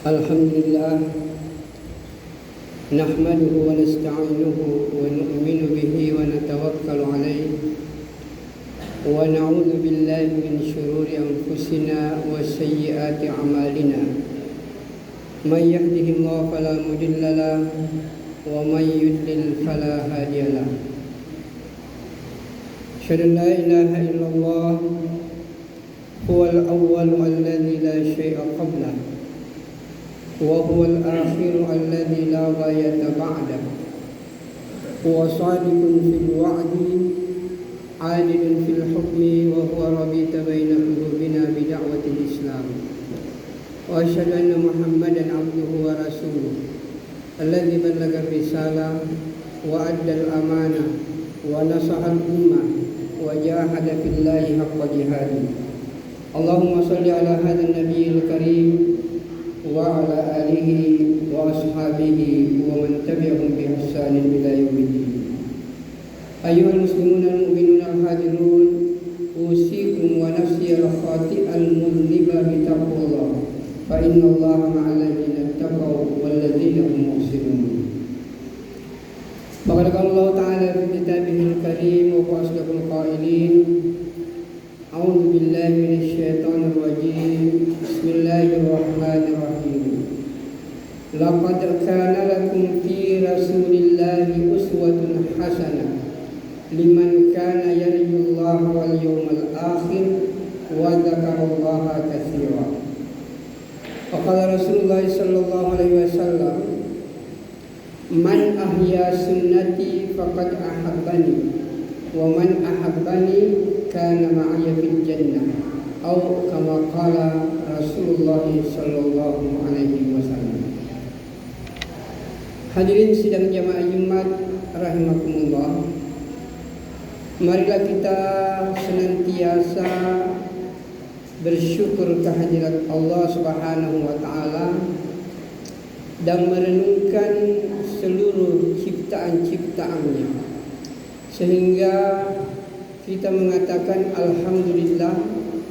Alhamdulillah nahmaduhu wa nasta'inuhu wa nu'minu bihi wa natawakkalu alayhi wa na'udzu billahi min shururi anfusina wa sayyiati a'malina may yahdihillahu fala mudilla lahu wa may yudlil fala hadiya lahu asyhadu an la ilaha illallah huwal awwalu alladzi la syai'a qablahu وهو الآخر الذي لا غاية بعده هو صادق في الوعد عادل في الحكم وهو ربيط بين قلوبنا بدعوة الإسلام وأشهد أن محمدا عبده ورسوله الذي بلغ الرسالة وأدى الأمانة ونصح الأمة وجاهد في الله حق جهاده اللهم صل على هذا النبي الكريم وعلى آله وأصحابه ومن تبعهم بإحسان إلى يوم الدين أيها المسلمون المؤمنون الحاضرون أوصيكم ونفسي الخاطئ المذنب بتقوى الله فإن الله مع الذين اتقوا والذين هم محسنون فقد قال الله تعالى في كتابه الكريم وهو أصدق القائلين أعوذ بالله من الشيطان الرجيم بسم الله الرحمن الرحيم لقد كان لكم في رسول الله أسوة حسنة لمن كان يرجو الله واليوم الآخر وذكر الله كثيرا وقال رسول الله صلى الله عليه وسلم من أحيا سنتي فقد أحبني ومن أحبني كان معي في الجنة أو كما قال رسول الله صلى الله عليه وسلم. Hadirin sidang jamaah Jumat rahimakumullah. Marilah kita senantiasa bersyukur kehadirat Allah Subhanahu wa taala dan merenungkan seluruh ciptaan-ciptaannya sehingga kita mengatakan alhamdulillah,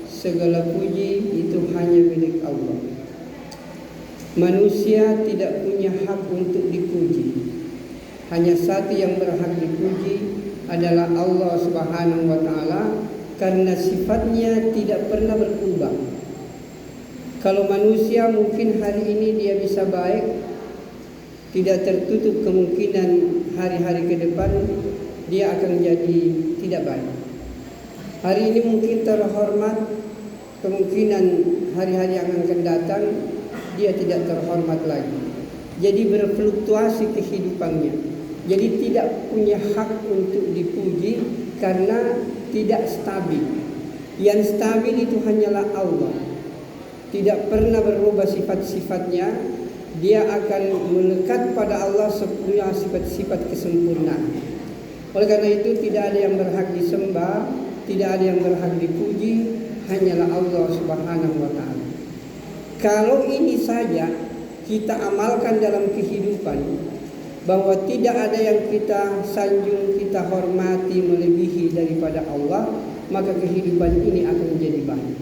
segala puji itu hanya milik Allah. Manusia tidak punya hak untuk dipuji. Hanya satu yang berhak dipuji adalah Allah Subhanahu wa taala karena sifatnya tidak pernah berubah. Kalau manusia mungkin hari ini dia bisa baik, tidak tertutup kemungkinan hari-hari ke depan dia akan jadi tidak baik. Hari ini mungkin terhormat, kemungkinan hari-hari yang akan datang dia tidak terhormat lagi. Jadi berfluktuasi kehidupannya. Jadi tidak punya hak untuk dipuji karena tidak stabil. Yang stabil itu hanyalah Allah. Tidak pernah berubah sifat-sifatnya. Dia akan melekat pada Allah sepenuhnya sifat-sifat kesempurnaan. Oleh karena itu tidak ada yang berhak disembah, tidak ada yang berhak dipuji, hanyalah Allah Subhanahu wa taala. Kalau ini saja kita amalkan dalam kehidupan, bahwa tidak ada yang kita sanjung, kita hormati melebihi daripada Allah, maka kehidupan ini akan menjadi baik.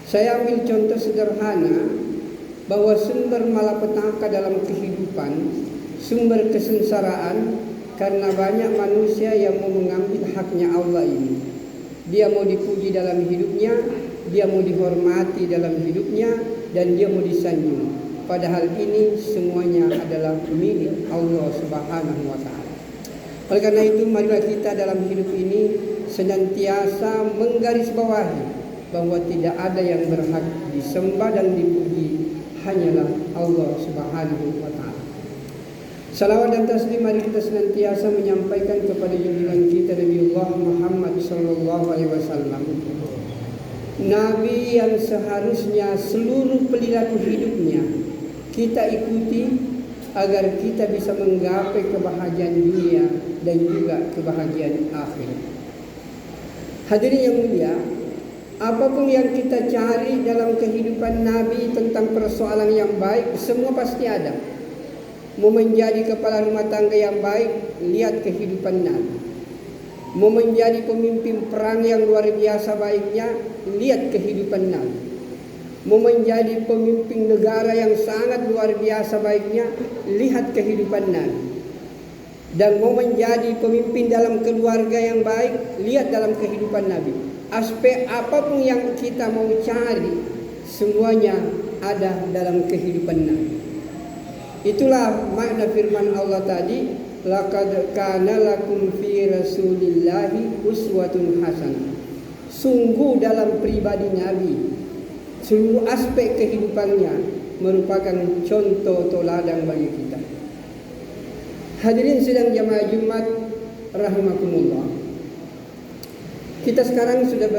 Saya ambil contoh sederhana bahwa sumber malapetaka dalam kehidupan, sumber kesengsaraan karena banyak manusia yang mau mengambil haknya Allah ini. Dia mau dipuji dalam hidupnya, dia mau dihormati dalam hidupnya, dan dia mau disanjung. Padahal ini semuanya adalah milik Allah Subhanahu wa taala. Oleh karena itu marilah kita dalam hidup ini senantiasa menggarisbawahi bahwa tidak ada yang berhak disembah dan dipuji, hanyalah Allah Subhanahu wa taala. Salawat dan taslim mari kita senantiasa menyampaikan kepada junjungan kita Nabiullah Muhammad sallallahu alaihi wasallam. Nabi yang seharusnya seluruh perilaku hidupnya kita ikuti agar kita bisa menggapai kebahagiaan dunia dan juga kebahagiaan akhirat. Hadirin yang mulia, apapun yang kita cari dalam kehidupan Nabi tentang persoalan yang baik, semua pasti ada. Mau menjadi kepala rumah tangga yang baik, lihat kehidupan Nabi. Mau menjadi pemimpin perang yang luar biasa baiknya, lihat kehidupan Nabi. mau menjadi pemimpin negara yang sangat luar biasa baiknya, lihat kehidupan Nabi. Dan mau menjadi pemimpin dalam keluarga yang baik, lihat dalam kehidupan Nabi. Aspek apapun yang kita mau cari, semuanya ada dalam kehidupan Nabi. Itulah makna firman Allah tadi, laqad kana lakum fi rasulillahi uswatun hasanah. Sungguh dalam pribadi Nabi, seluruh aspek kehidupannya merupakan contoh teladan bagi kita. Hadirin sidang jamaah Jumat rahimakumullah. Kita sekarang sudah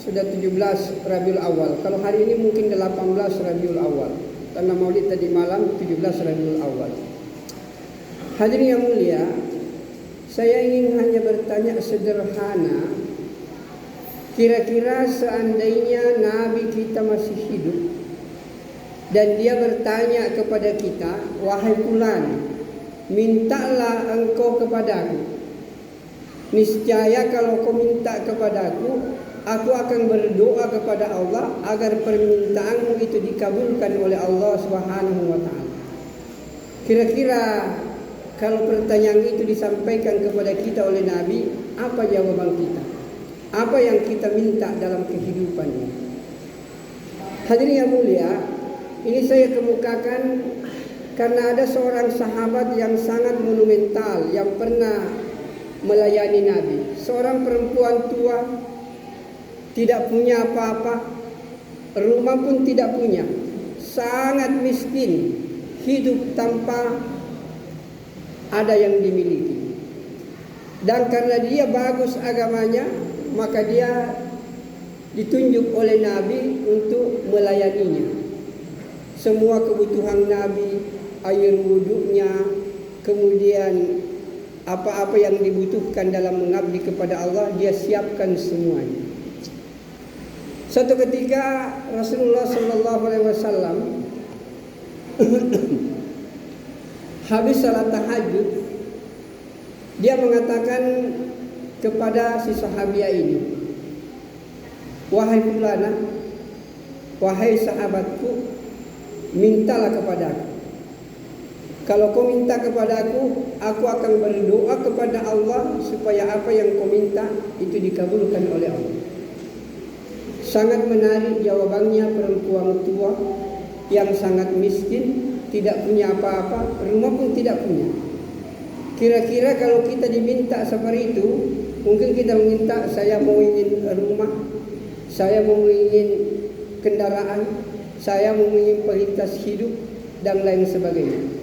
17 Rabiul Awal. Kalau hari ini mungkin 18 Rabiul Awal. Karena Maulid tadi malam 17 Rabiul Awal. Hadirin yang mulia, saya ingin hanya bertanya sederhana. Kira-kira seandainya Nabi kita masih hidup dan dia bertanya kepada kita, wahai fulan, mintalah engkau kepadaku. Niscaya kalau kau minta kepadaku, aku akan berdoa kepada Allah agar permintaanmu itu dikabulkan oleh Allah Subhanahu wa taala. Kira-kira kalau pertanyaan itu disampaikan kepada kita oleh Nabi, apa jawaban kita? Apa yang kita minta dalam kehidupan ini? Hadirin yang mulia, ini saya kemukakan karena ada seorang sahabat yang sangat monumental yang pernah melayani Nabi. Seorang perempuan tua, tidak punya apa-apa, rumah pun tidak punya, sangat miskin, hidup tanpa ada yang dimiliki. Dan karena dia bagus agamanya, maka dia ditunjuk oleh Nabi untuk melayaninya. Semua kebutuhan Nabi, air wuduknya, kemudian apa-apa yang dibutuhkan dalam mengabdi kepada Allah, dia siapkan semuanya. Suatu ketika Rasulullah SAW habis salat tahajud, dia mengatakan kepada si sahabiah ini, wahai fulana, wahai sahabatku, mintalah kepadaku. Kalau kau minta kepadaku, aku akan berdoa kepada Allah supaya apa yang kau minta itu dikabulkan oleh Allah. Sangat menarik jawabannya perempuan tua yang sangat miskin, tidak punya apa-apa, rumah pun tidak punya. Kira-kira kalau kita diminta seperti itu, mungkin kita meminta, saya mau ingin rumah, saya mau ingin kendaraan, saya mau ingin kualitas hidup, dan lain sebagainya.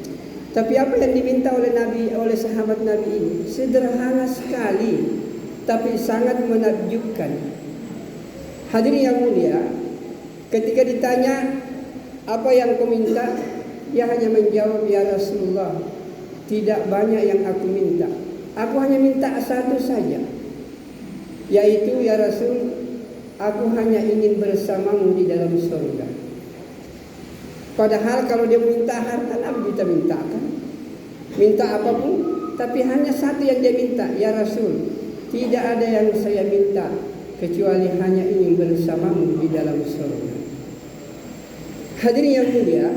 Tapi apa yang diminta oleh Nabi, oleh sahabat Nabi ini sederhana sekali, tapi sangat menakjubkan. Hadirin yang mulia, ketika ditanya apa yang kau minta, dia hanya menjawab, ya Rasulullah, tidak banyak yang aku minta. Aku hanya minta satu saja, yaitu ya Rasul, aku hanya ingin bersamamu di dalam surga. Padahal kalau dia minta harta, Nabi kita mintakan, minta apapun, tapi hanya satu yang dia minta, ya Rasul, tidak ada yang saya minta kecuali hanya ingin bersamamu di dalam surga. Hadirin yang mulia,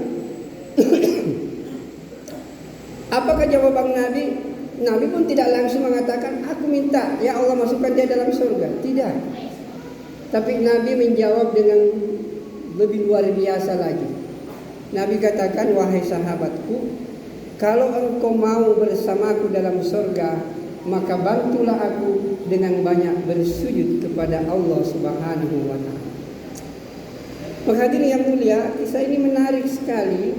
apakah jawaban Nabi? Nabi pun tidak langsung mengatakan, aku minta ya Allah masukkan dia dalam surga. Tidak. Tapi Nabi menjawab dengan lebih luar biasa lagi. Nabi katakan, wahai sahabatku, kalau engkau mau bersamaku dalam surga, maka bantulah aku dengan banyak bersujud kepada Allah Subhanahu wa taala. Hadirin yang mulia, kisah ini menarik sekali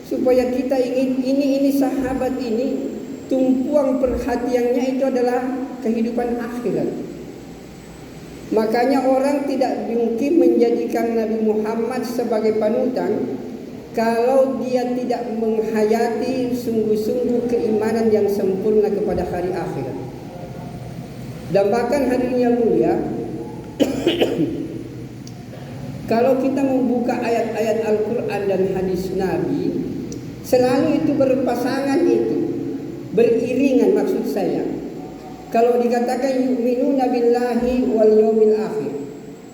supaya kita ingin ini sahabat ini tumpuan perhatiannya itu adalah kehidupan akhirat. Makanya orang tidak mungkin menjadikan Nabi Muhammad sebagai panutan kalau dia tidak menghayati sungguh-sungguh keimanan yang sempurna kepada hari akhirat. Dan bahkan hadirin yang mulia, kalau kita membuka ayat-ayat Al-Quran dan hadis Nabi, selalu itu berpasangan itu, beriringan maksud saya. Kalau dikatakan yu'minuna billahi wal yawmil akhir,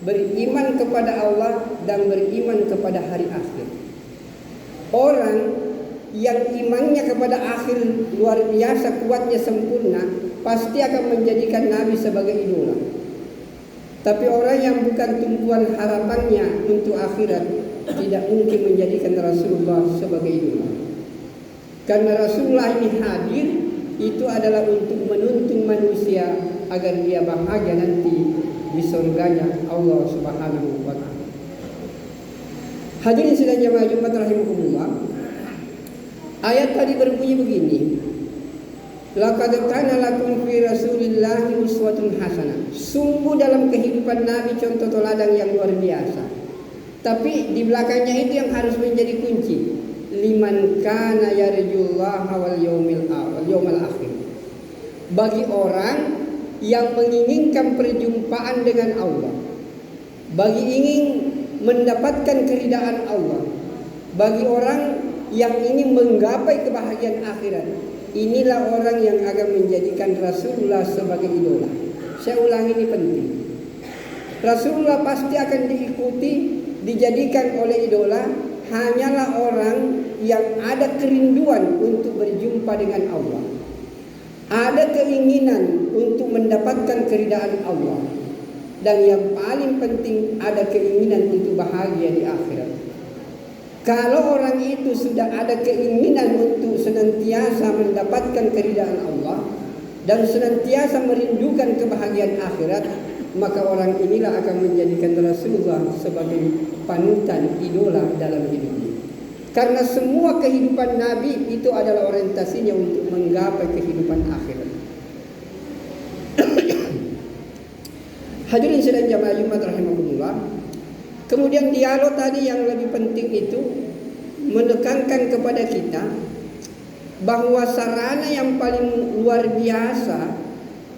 beriman kepada Allah dan beriman kepada hari akhir. Orang yang imannya kepada akhir luar biasa kuatnya, sempurna, pasti akan menjadikan Nabi sebagai idola. Tapi orang yang bukan tumpuan harapannya untuk akhirat tidak mungkin menjadikan Rasulullah sebagai idola. Karena Rasulullah ini hadir itu adalah untuk menuntun manusia agar dia bahagia nanti di surganya Allah Subhanahu wa taala. Hadirin sidang jamaah Jumat rahimakumullah. Ayat tadi berbunyi begini. Laqad kana lakum fi Rasulillahi uswatun hasanah. Sungguh dalam kehidupan Nabi contoh teladan yang luar biasa. Tapi di belakangnya itu yang harus menjadi kunci. Liman kana yarjullaha wal yawmal akhir. Bagi orang yang menginginkan perjumpaan dengan Allah, bagi ingin mendapatkan keridaan Allah, bagi orang yang ingin menggapai kebahagiaan akhirat, inilah orang yang akan menjadikan Rasulullah sebagai idola. Saya ulangi, ini penting. Rasulullah pasti akan diikuti, dijadikan oleh idola hanyalah orang yang ada kerinduan untuk berjumpa dengan Allah, ada keinginan untuk mendapatkan keridaan Allah, dan yang paling penting ada keinginan untuk bahagia di akhirat. Kalau orang itu sudah ada keinginan untuk senantiasa mendapatkan keridaan Allah dan senantiasa merindukan kebahagiaan akhirat, maka orang inilah akan menjadikan Rasulullah sebagai panutan, idola dalam hidupnya. Karena semua kehidupan Nabi itu adalah orientasinya untuk menggapai kehidupan akhirat. Hadirin sidang jamaah Jumat rahimakumullah. Kemudian dialog tadi yang lebih penting itu menekankan kepada kita bahwa sarana yang paling luar biasa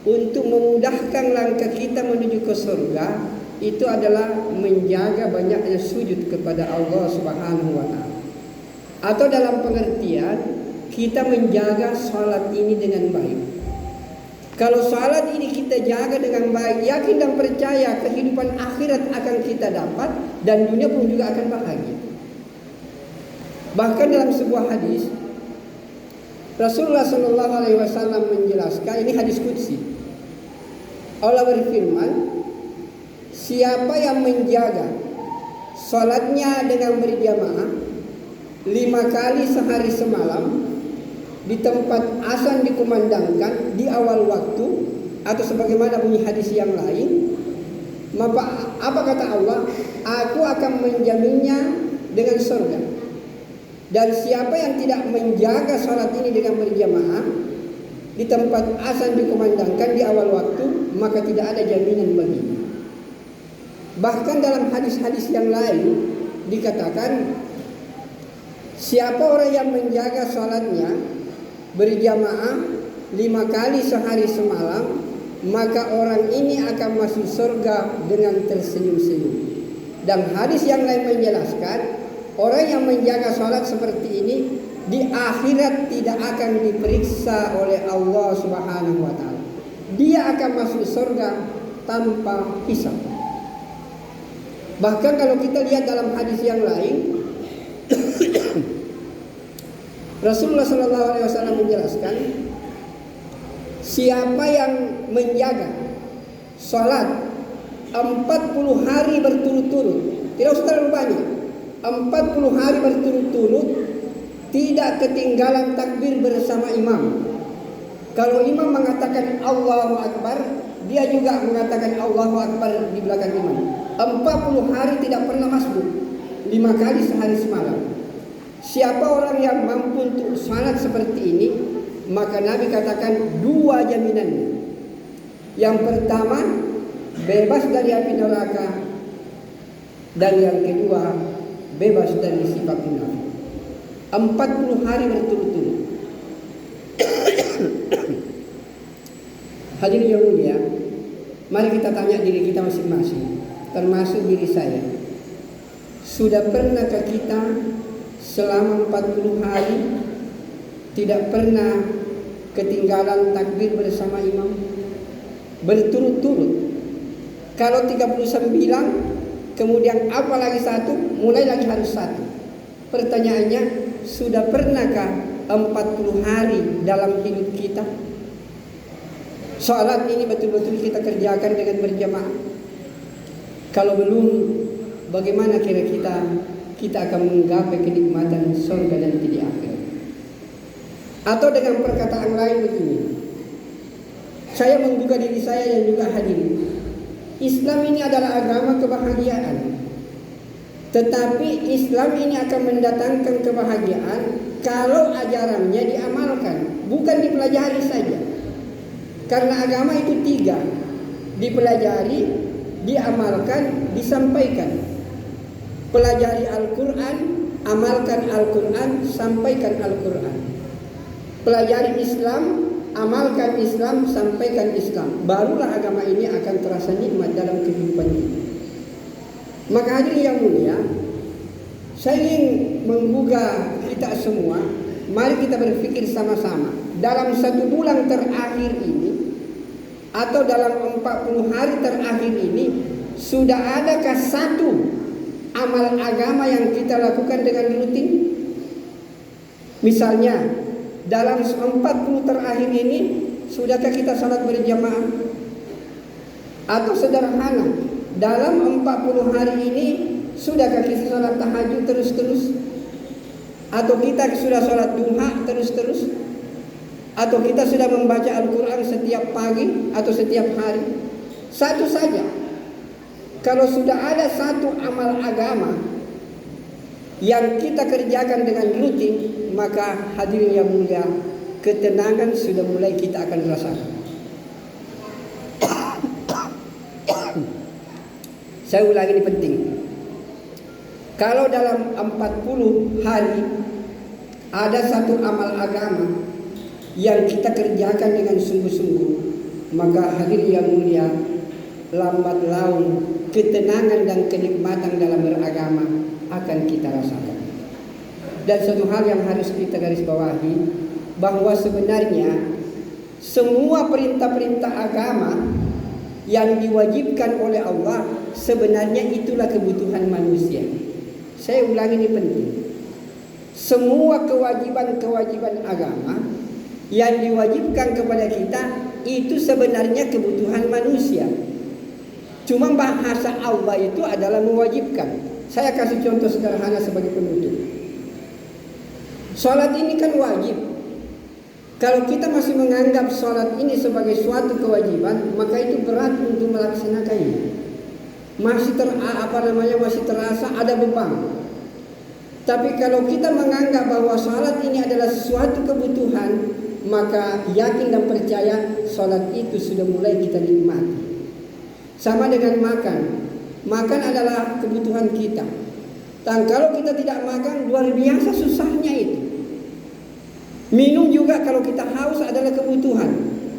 untuk memudahkan langkah kita menuju ke surga itu adalah menjaga banyaknya sujud kepada Allah Subhanahu wa taala. Atau dalam pengertian kita menjaga salat ini dengan baik. Kalau salat ini kita jaga dengan baik, yakin dan percaya kehidupan akhirat akan kita dapat dan dunia pun juga akan bahagia. Bahkan dalam sebuah hadis Rasulullah Shallallahu Alaihi Wasallam menjelaskan, ini hadis qudsi. Allah berfirman, siapa yang menjaga salatnya dengan berjamaah 5 kali sehari semalam di tempat azan dikumandangkan di awal waktu atau sebagaimana bunyi hadis yang lain, maka apa kata Allah? Aku akan menjaminnya dengan surga. Dan siapa yang tidak menjaga salat ini dengan berjamaah di tempat azan dikumandangkan di awal waktu, maka tidak ada jaminan baginya. Bahkan dalam hadis-hadis yang lain dikatakan, siapa orang yang menjaga salatnya berjamaah 5 kali sehari semalam, maka orang ini akan masuk surga dengan tersenyum-senyum. Dan hadis yang lain menjelaskan, orang yang menjaga salat seperti ini di akhirat tidak akan diperiksa oleh Allah Subhanahu wa taala. Dia akan masuk surga tanpa hisab. Bahkan kalau kita lihat dalam hadis yang lain, Rasulullah Shallallahu Alaihi Wasallam menjelaskan, siapa yang menjaga salat 40 hari berturut-turut, tidak usah terlalu banyak, 40 hari berturut-turut, tidak ketinggalan takbir bersama imam. Kalau imam mengatakan Allahu Akbar, dia juga mengatakan Allahu Akbar di belakang imam. 40 hari tidak pernah masbuk, 5 kali sehari semalam. Siapa orang yang mampu untuk salat seperti ini, maka Nabi katakan 2 jaminannya. Yang pertama, bebas dari api neraka, dan yang kedua, bebas dari sifat munafik. 40 hari berturut-turut. Hadirin yang mulia, mari kita tanya diri kita masing-masing, termasuk diri saya. Sudah pernahkah kita selama 40 hari tidak pernah ketinggalan takbir bersama imam berturut-turut? Kalau 39, kemudian apa lagi satu, mulai lagi harus satu. Pertanyaannya, sudah pernahkah 40 hari dalam hidup kita sholat ini betul-betul kita kerjakan dengan berjamaah? Kalau belum, bagaimana kira kita akan menggapai kenikmatan surga nanti di akhirat? Atau dengan perkataan lain begini, saya menggugah diri saya yang juga hadirin, Islam ini adalah agama kebahagiaan. Tetapi Islam ini akan mendatangkan kebahagiaan kalau ajarannya diamalkan, bukan dipelajari saja. Karena agama itu 3, dipelajari, diamalkan, disampaikan. Pelajari Al-Quran, amalkan Al-Quran, sampaikan Al-Quran. Pelajari Islam, amalkan Islam, sampaikan Islam. Barulah agama ini akan terasa nikmat dalam kehidupan kita. Maka hadirin yang mulia, saya ingin menggugah kita semua, mari kita berpikir sama-sama. Dalam 1 bulan terakhir ini, atau dalam 40 hari terakhir ini, sudah adakah satu amal agama yang kita lakukan dengan rutin? Misalnya, dalam 40 terakhir ini, sudahkah kita salat berjamaah? Atau sederhana, dalam 40 hari ini, sudahkah kita salat tahajud terus-terus? Atau kita sudah salat duha terus-terus? Atau kita sudah membaca Al-Quran setiap pagi atau setiap hari? Satu saja. Kalau sudah ada satu amal agama yang kita kerjakan dengan rutin, maka hadirin yang mulia, ketenangan sudah mulai kita akan rasakan. Saya ulangi, ini penting. Kalau dalam 40 hari ada satu amal agama yang kita kerjakan dengan sungguh-sungguh, maka hadirin yang mulia, lambat laun ketenangan dan kenikmatan dalam beragama akan kita rasakan. Dan satu hal yang harus kita garis bawahi, bahwa sebenarnya semua perintah-perintah agama yang diwajibkan oleh Allah, sebenarnya itulah kebutuhan manusia. Saya ulangi, ini penting. Semua kewajiban-kewajiban agama yang diwajibkan kepada kita itu sebenarnya kebutuhan manusia. Cuma bahasa Allah itu adalah mewajibkan. Saya kasih contoh sederhana sebagai penutup. Sholat ini kan wajib. Kalau kita masih menganggap sholat ini sebagai suatu kewajiban, maka itu berat untuk melaksanakannya. Masih terasa ada beban. Tapi kalau kita menganggap bahwa sholat ini adalah suatu kebutuhan, maka yakin dan percaya sholat itu sudah mulai kita nikmati. Sama dengan makan. Makan adalah kebutuhan kita. Dan kalau kita tidak makan, luar biasa susahnya itu. Minum juga kalau kita haus adalah kebutuhan.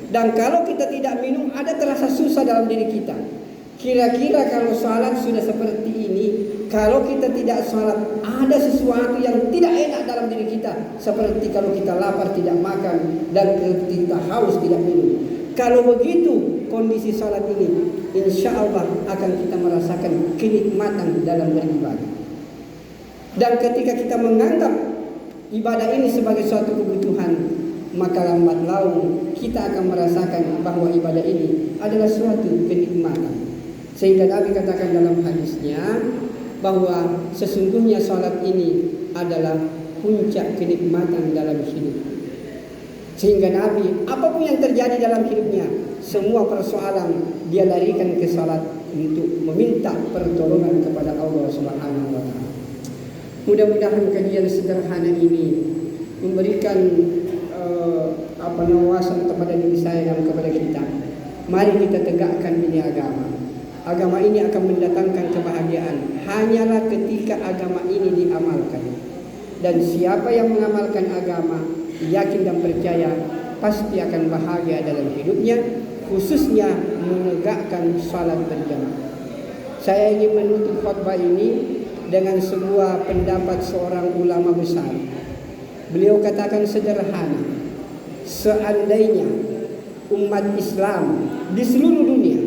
Dan kalau kita tidak minum, ada terasa susah dalam diri kita. Kira-kira kalau sholat sudah seperti ini, kalau kita tidak sholat, ada sesuatu yang tidak enak dalam diri kita. Seperti kalau kita lapar tidak makan, dan kalau kita haus tidak minum. Kalau begitu kondisi sholat ini, insya Allah akan kita merasakan kenikmatan dalam beribadah. Dan ketika kita menganggap ibadah ini sebagai suatu kebutuhan, maka lambat laun kita akan merasakan bahwa ibadah ini adalah suatu kenikmatan. Sehingga Nabi katakan dalam hadisnya bahwa sesungguhnya sholat ini adalah puncak kenikmatan dalam hidup. Sehingga Nabi, apapun yang terjadi dalam hidupnya, semua persoalan dia larikan ke sholat untuk meminta pertolongan kepada Allah Subhanahu wa Ta'ala. Mudah-mudahan kajian sederhana ini memberikan wawasan kepada diri saya dan kepada kita. Mari kita tegakkan ini agama. Agama ini akan mendatangkan kebahagiaan hanyalah ketika agama ini diamalkan. Dan siapa yang mengamalkan agama, yakin dan percaya pasti akan bahagia dalam hidupnya, khususnya menegakkan salat berjamaah. Saya ingin menutup khutbah ini dengan sebuah pendapat seorang ulama besar. Beliau katakan sederhana, seandainya umat Islam di seluruh dunia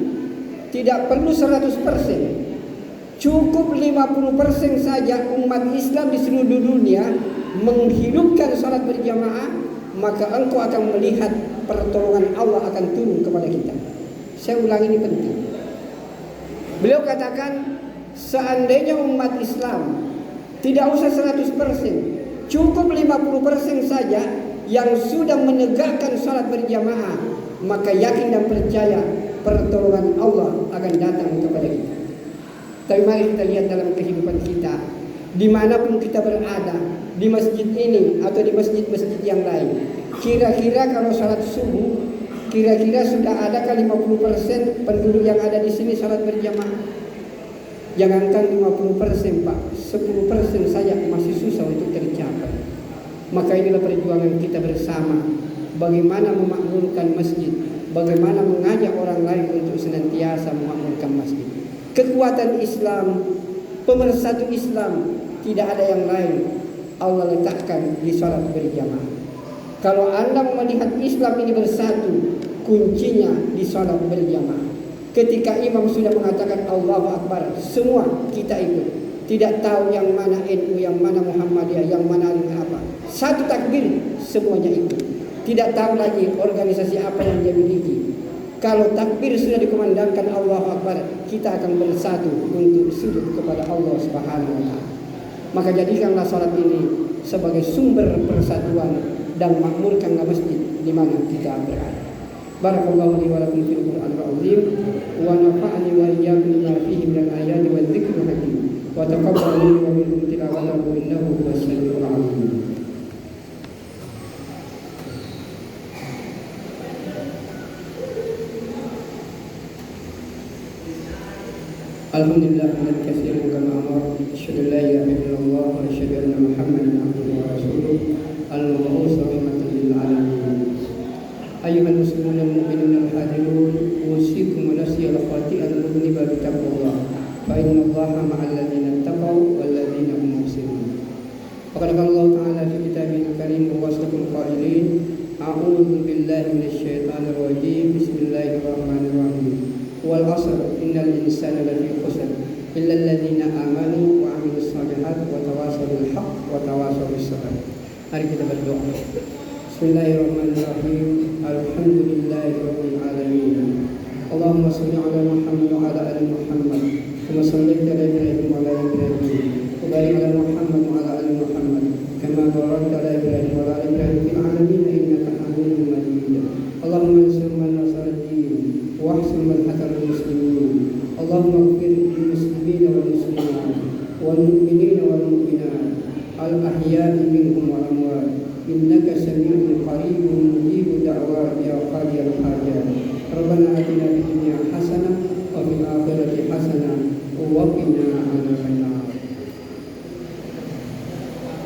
tidak perlu 100%. Cukup 50% saja umat Islam di seluruh dunia menghidupkan salat berjamaah, maka engkau akan melihat pertolongan Allah akan turun kepada kita. Saya ulangi, ini penting. Beliau katakan, seandainya umat Islam tidak usah 100%, cukup 50% saja yang sudah menegakkan salat berjamaah, maka yakin dan percaya pertolongan Allah akan datang kepada kita. Tapi mari kita lihat dalam kehidupan kita, dimanapun kita berada, di masjid ini atau di masjid-masjid yang lain, kira-kira kalau salat subuh, kira-kira sudah adakah 50% penduduk yang ada di sini salat berjamaah? Jangankan 50% Pak, 10% saja masih susah untuk tercapai. Maka inilah perjuangan kita bersama, bagaimana memakmurkan masjid, bagaimana mengajak orang lain untuk senantiasa memakmurkan masjid. Kekuatan Islam, pemersatu Islam, tidak ada yang lain, Allah letakkan di salat berjamaah. Kalau Anda melihat Islam ini bersatu, kuncinya di salat berjamaah. Ketika imam sudah mengatakan Allahu Akbar, semua kita ikut. Tidak tahu yang mana NU, yang mana Muhammadiyah, yang mana apa. Satu takbir, semuanya ikut. Tidak tahu lagi organisasi apa yang dia miliki. Kalau takbir sudah dikumandangkan Allahu Akbar, kita akan bersatu untuk sujud kepada Allah Subhanahu wa taala. Maka jadikanlah salat ini sebagai sumber persatuan dan makmurkanlah masjid di mana kita berada. Barakallahu li wa lakum fil Qur'anil azim wa nafa'ani wa iyyakum bima fihi minal ayati wa dzikril hakim wa taqabbal minni wa minkum tilawatahu innahu huwas samiul alim. Alhamdulillah hamdan katsiran kama amara, asyhadu an la ilaha illallah wa asyhadu anna Muhammadan abduhu wa rasuluh, al-mab'uts rahmatan lil alamin. Ayyuhal muslimun al-mu'minun al-hadirun, usikum wa nafsi al-khati'an al-mudniba bi taqwallah, fa inna Allaha ma'al ladzina taqaw wal ladzina hum muhsinun. Qala Allah ta'ala fi kitabihil karim wa wasdaqul qailin, a'udzu billahi minasy syaithanir rajim, bismillahirrahmanirrahim. Wal 'asr innal insana lafi khusr illa alladzina amanu wa 'amilus shalihat wa tawassaw bil haqq wa tawassaw bis sabr. Mari kita berdoa. Bismillahirrahmanirrahim. Alhamdulillahirabbil alamin. Allahumma shalli ala Muhammad wa ala ali Muhammad kama shallaita ala Ibrahim wa ala ali Ibrahim wa barik ala Muhammad wa ala ali Muhammad kama barakta ala Ibrahim wa ala ali Ibrahim fil alamin innaka Hamidum Majid. Allahumma ansur man nasara ad-din wa ahsin man hatara al-muslimin. Allahumma ighfir lil muslimina wal muslimat wal mu'minina wal mu'minat al ahya'i minhum wal amwat innaka sami'un qaribun